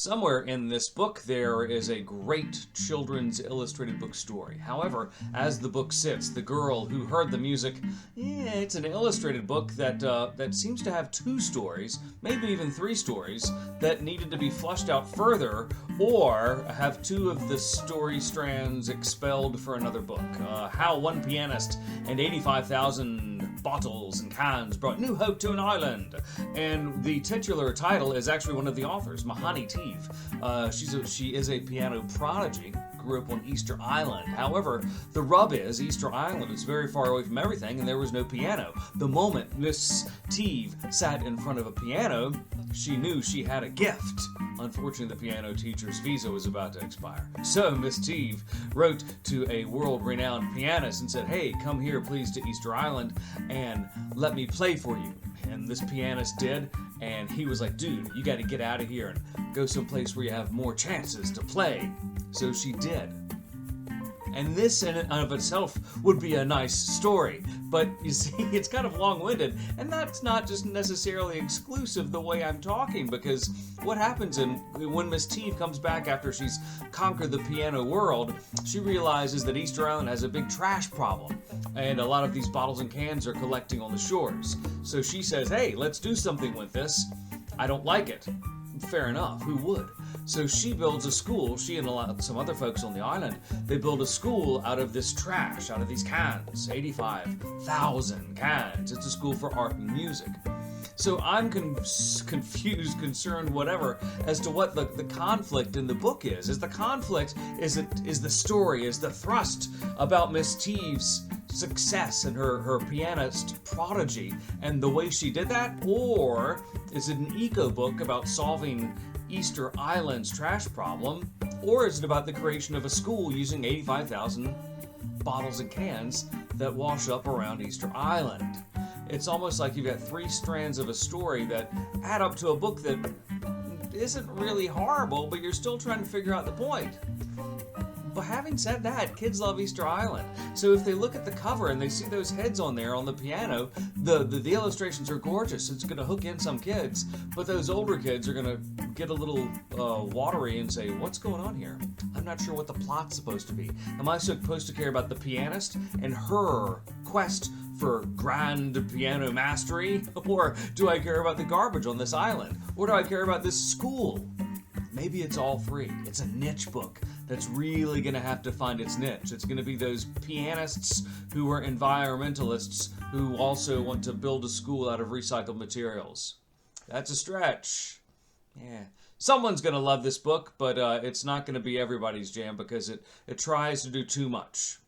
Somewhere in this book there is a great children's illustrated book story. However, as the book sits, the girl who heard the music, it's an illustrated book that seems to have two stories, maybe even three stories, that needed to be fleshed out further, or have two of the story strands expelled for another book. How one pianist and 85,000 bottles and cans brought new hope to an island. And the titular title is actually one of the authors, Mahani Teeve. She is a piano prodigy, grew up on Easter Island. However, the rub is Easter Island is very far away from everything, and there was no piano. The moment Miss Teeve sat in front of a piano, she knew she had a gift. Unfortunately, the piano teacher's visa was about to expire. So Miss Teeve wrote to a world-renowned pianist and said, "Hey, come here please to Easter Island and let me play for you." And this pianist did, and he was like, "Dude, you got to get out of here and go someplace where you have more chances to play." So she did. And this in and of itself would be a nice story. But you see, it's kind of long-winded, and that's not just necessarily exclusive the way I'm talking, because what happens when Miss Teeve comes back after she's conquered the piano world, she realizes that Easter Island has a big trash problem, and a lot of these bottles and cans are collecting on the shores. So she says, "Hey, let's do something with this. I don't like it." Fair enough, who would? So she builds a school, she and some other folks on the island, they build a school out of this trash, out of these cans, 85,000 cans. It's a school for art and music. So I'm confused, concerned, whatever, as to what the conflict in the book is. Is the conflict, is the story, is the thrust about Miss Teeve's success and her pianist prodigy and the way she did that? Or is it an eco book about solving Easter Island's trash problem? Or is it about the creation of a school using 85,000 bottles and cans that wash up around Easter Island? It's almost like you've got three strands of a story that add up to a book that isn't really horrible, but you're still trying to figure out the point. But having said that, kids love Easter Island. So if they look at the cover and they see those heads on there on the piano, the illustrations are gorgeous. It's going to hook in some kids, but those older kids are going to get a little watery and say, "What's going on here? I'm not sure what the plot's supposed to be. Am I supposed to care about the pianist and her quest for grand piano mastery? Or do I care about the garbage on this island? Or do I care about this school?" Maybe it's all three. It's a niche book that's really going to have to find its niche. It's going to be those pianists who are environmentalists who also want to build a school out of recycled materials. That's a stretch. Yeah. Someone's going to love this book, but it's not going to be everybody's jam because it tries to do too much.